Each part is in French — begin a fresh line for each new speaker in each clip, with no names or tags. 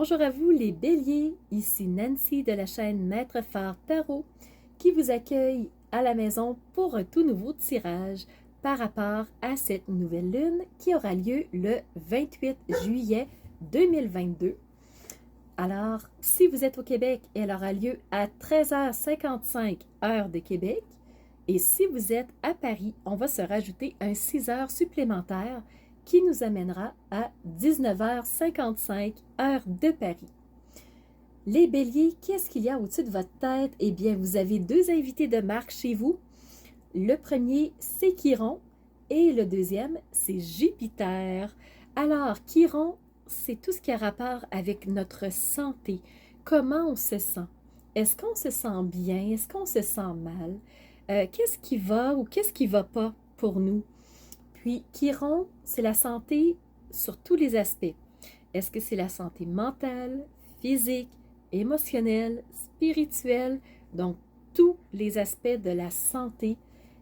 Bonjour à vous les béliers, ici Nancy de la chaîne Maître Phare Tarot qui vous accueille à la maison pour un tout nouveau tirage par rapport à cette nouvelle lune qui aura lieu le 28 juillet 2022. Alors, si vous êtes au Québec, elle aura lieu à 13h55 heure de Québec. Et si vous êtes à Paris, on va se rajouter un 6 heures supplémentaire qui nous amènera à 19h55 heure de Paris. Les béliers, qu'est-ce qu'il y a au-dessus de votre tête? Eh bien, vous avez deux invités de marque chez vous. Le premier, c'est Chiron et le deuxième, c'est Jupiter. Alors, Chiron, c'est tout ce qui a rapport avec notre santé. Comment on se sent? Est-ce qu'on se sent bien? Est-ce qu'on se sent mal? Qu'est-ce qui va ou qu'est-ce qui ne va pas pour nous? Puis, Chiron, c'est la santé sur tous les aspects. Est-ce que c'est la santé mentale, physique, émotionnelle, spirituelle? Donc, tous les aspects de la santé,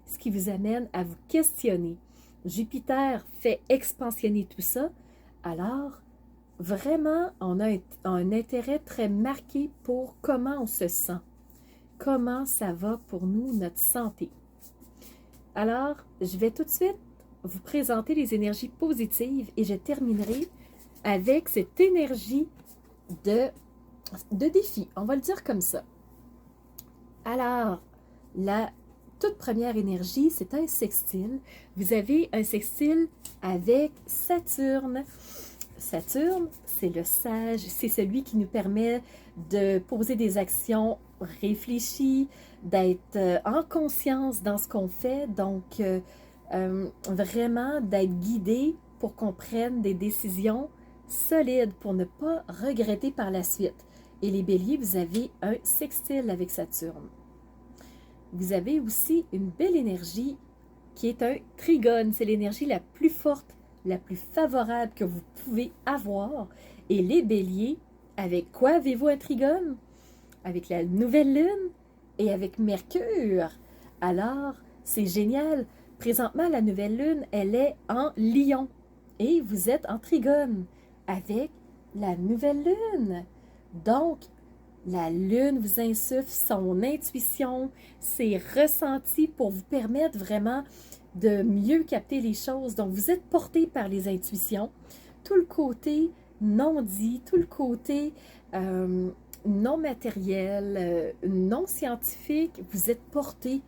ce qui vous amène à vous questionner. Jupiter fait expansionner tout ça. Alors, vraiment, on a un intérêt très marqué pour comment on se sent. Comment ça va pour nous, notre santé. Alors, je vais tout de suite vous présenter les énergies positives et je terminerai avec cette énergie de défi. On va le dire comme ça. Alors, la toute première énergie, c'est un sextile. Vous avez un sextile avec Saturne. Saturne, c'est le sage, c'est celui qui nous permet de poser des actions réfléchies, d'être en conscience dans ce qu'on fait, donc vraiment d'être guidé pour qu'on prenne des décisions solides pour ne pas regretter par la suite. Et les béliers, vous avez un sextile avec Saturne. Vous avez aussi une belle énergie qui est un trigone. C'est l'énergie la plus forte, la plus favorable que vous pouvez avoir. Et les béliers, avec quoi avez-vous un trigone? Avec la nouvelle lune et avec Mercure. Alors, c'est génial. Présentement, la nouvelle lune, elle est en Lion. Et vous êtes en trigone avec la nouvelle lune. Donc, la lune vous insuffle son intuition, ses ressentis pour vous permettre vraiment de mieux capter les choses. Donc, vous êtes porté par les intuitions. Tout le côté non dit, tout le côté non matériel, non scientifique, vous êtes porté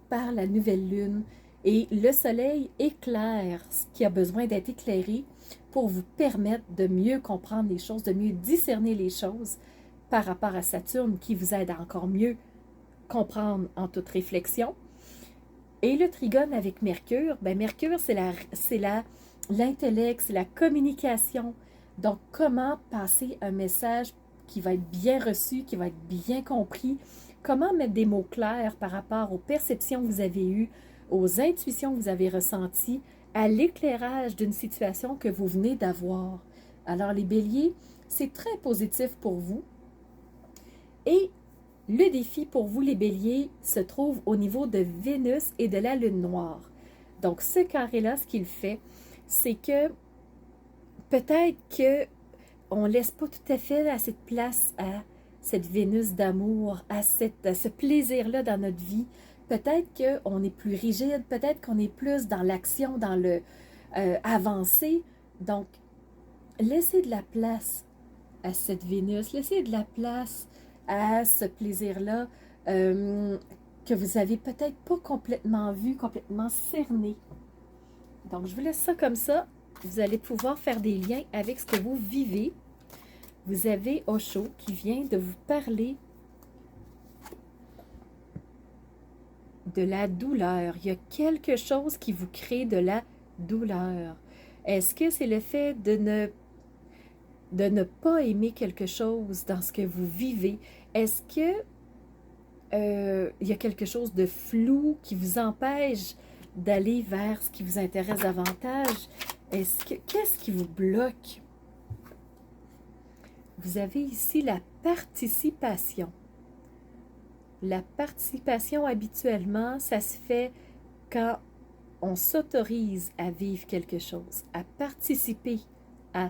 par la nouvelle lune. Et le soleil éclaire ce qui a besoin d'être éclairé pour vous permettre de mieux comprendre les choses, de mieux discerner les choses par rapport à Saturne qui vous aide à encore mieux comprendre en toute réflexion. Et le trigone avec Mercure, ben Mercure, c'est l'intellect, c'est la communication. Donc, comment passer un message qui va être bien reçu, qui va être bien compris, comment mettre des mots clairs par rapport aux perceptions que vous avez eues, aux intuitions que vous avez ressenties, à l'éclairage d'une situation que vous venez d'avoir. Alors, les béliers, c'est très positif pour vous. Et le défi pour vous, les béliers, se trouve au niveau de Vénus et de la lune noire. Donc, ce carré-là, ce qu'il fait, c'est que peut-être qu'on ne laisse pas tout à fait assez de place à cette Vénus d'amour, à ce plaisir-là dans notre vie. Peut-être qu'on est plus rigide, peut-être qu'on est plus dans l'action, dans le avancé. Donc, laissez de la place à cette Vénus, laissez de la place à ce plaisir-là que vous avez peut-être pas complètement vu, complètement cerné. Donc, je vous laisse ça comme ça. Vous allez pouvoir faire des liens avec ce que vous vivez. Vous avez Osho qui vient de vous parler de la douleur. Il y a quelque chose qui vous crée de la douleur. Est-ce que c'est le fait de ne pas aimer quelque chose dans ce que vous vivez? Est-ce que il y a quelque chose de flou qui vous empêche d'aller vers ce qui vous intéresse davantage? Qu'est-ce qui vous bloque? Vous avez ici la participation. La participation, habituellement, ça se fait quand on s'autorise à vivre quelque chose, à participer, à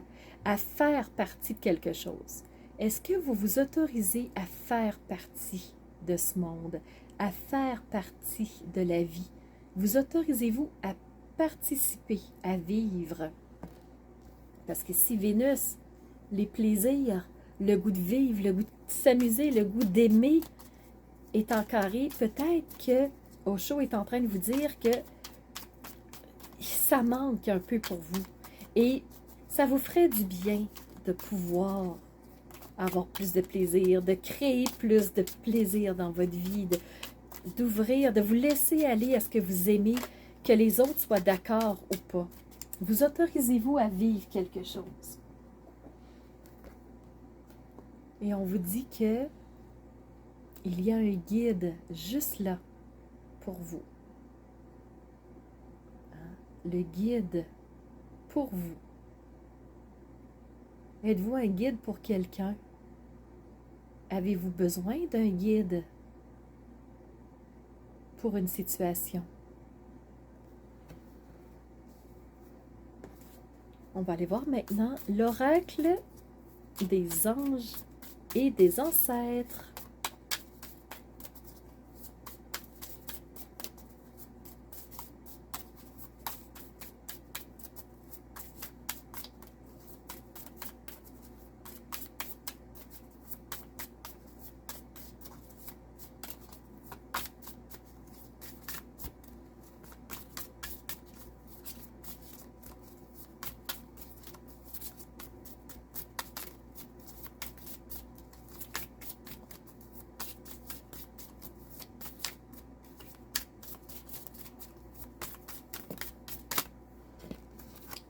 faire partie de quelque chose. Est-ce que vous vous autorisez à faire partie de ce monde, à faire partie de la vie? Vous autorisez-vous à participer, à vivre? Parce que si Vénus, les plaisirs, le goût de vivre, le goût de s'amuser, le goût d'aimer est en carré, peut-être que Osho est en train de vous dire que ça manque un peu pour vous. Et ça vous ferait du bien de pouvoir avoir plus de plaisir, de créer plus de plaisir dans votre vie, d'ouvrir, de vous laisser aller à ce que vous aimez, que les autres soient d'accord ou pas. Vous autorisez-vous à vivre quelque chose? Et on vous dit que il y a un guide juste là pour vous. Le guide pour vous. Êtes-vous un guide pour quelqu'un? Avez-vous besoin d'un guide pour une situation? On va aller voir maintenant l'oracle des anges et des ancêtres.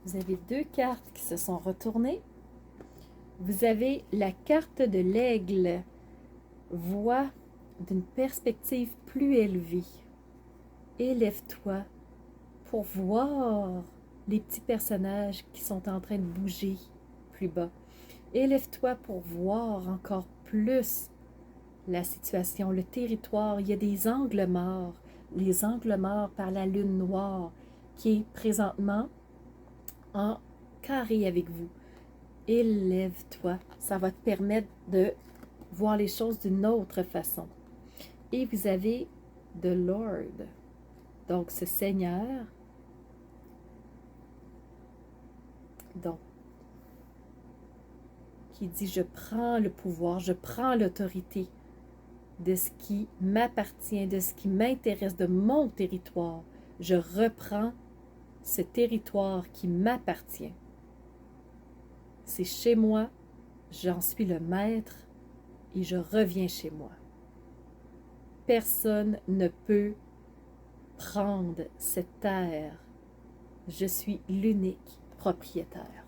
Vous avez deux cartes qui se sont retournées. Vous avez la carte de l'aigle, voix d'une perspective plus élevée. Élève-toi pour voir les petits personnages qui sont en train de bouger plus bas. Élève-toi pour voir encore plus la situation, le territoire. Il y a des angles morts, les angles morts par la lune noire qui est présentement en carré avec vous. Élève-toi. Ça va te permettre de voir les choses d'une autre façon. Et vous avez The Lord, donc ce Seigneur. Donc, qui dit, je prends le pouvoir, je prends l'autorité de ce qui m'appartient, de ce qui m'intéresse, de mon territoire. Je reprends ce territoire qui m'appartient. C'est chez moi, j'en suis le maître et je reviens chez moi. Personne ne peut prendre cette terre. Je suis l'unique propriétaire.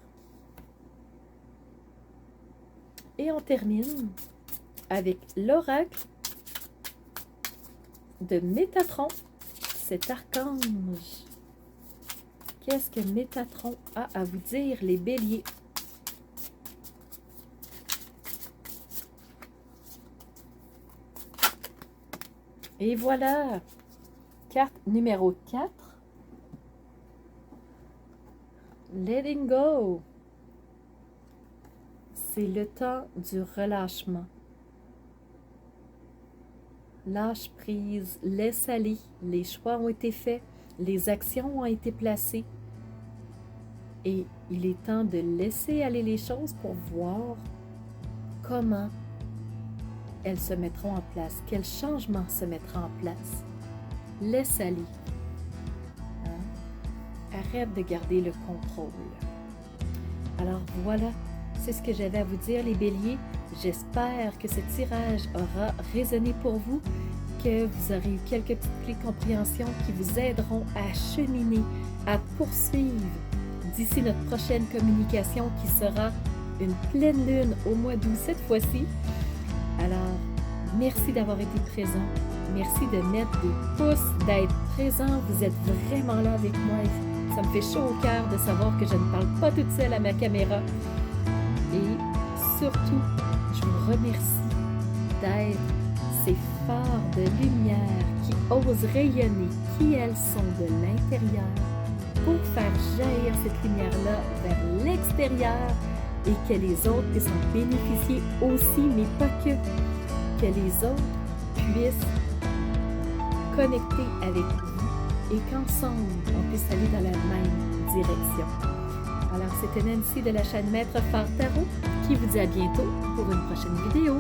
Et on termine avec l'oracle de Métatron, cet archange. Qu'est-ce que Métatron a à vous dire, les béliers? Et voilà, carte numéro 4. Letting go. C'est le temps du relâchement. Lâche prise, laisse aller. Les choix ont été faits, les actions ont été placées. Et il est temps de laisser aller les choses pour voir comment elles se mettront en place, quel changement se mettra en place. Laisse aller. Arrête de garder le contrôle. Alors voilà, c'est ce que j'avais à vous dire, les béliers. J'espère que ce tirage aura résonné pour vous, que vous aurez eu quelques petites clés de compréhension qui vous aideront à cheminer, à poursuivre d'ici notre prochaine communication qui sera une pleine lune au mois d'août cette fois-ci. Alors, merci d'avoir été présent. Merci de mettre des pouces, d'être présent. Vous êtes vraiment là avec moi. Ça me fait chaud au cœur de savoir que je ne parle pas toute seule à ma caméra. Et surtout, je vous remercie d'être ces phares de lumière qui osent rayonner qui elles sont de l'intérieur pour faire jaillir cette lumière-là vers l'extérieur et que les autres puissent en bénéficier aussi, mais pas que. Que les autres puissent connecter avec vous et qu'ensemble, on puisse aller dans la même direction. Alors, c'était Nancy de la chaîne Maître Phare Tarot qui vous dit à bientôt pour une prochaine vidéo.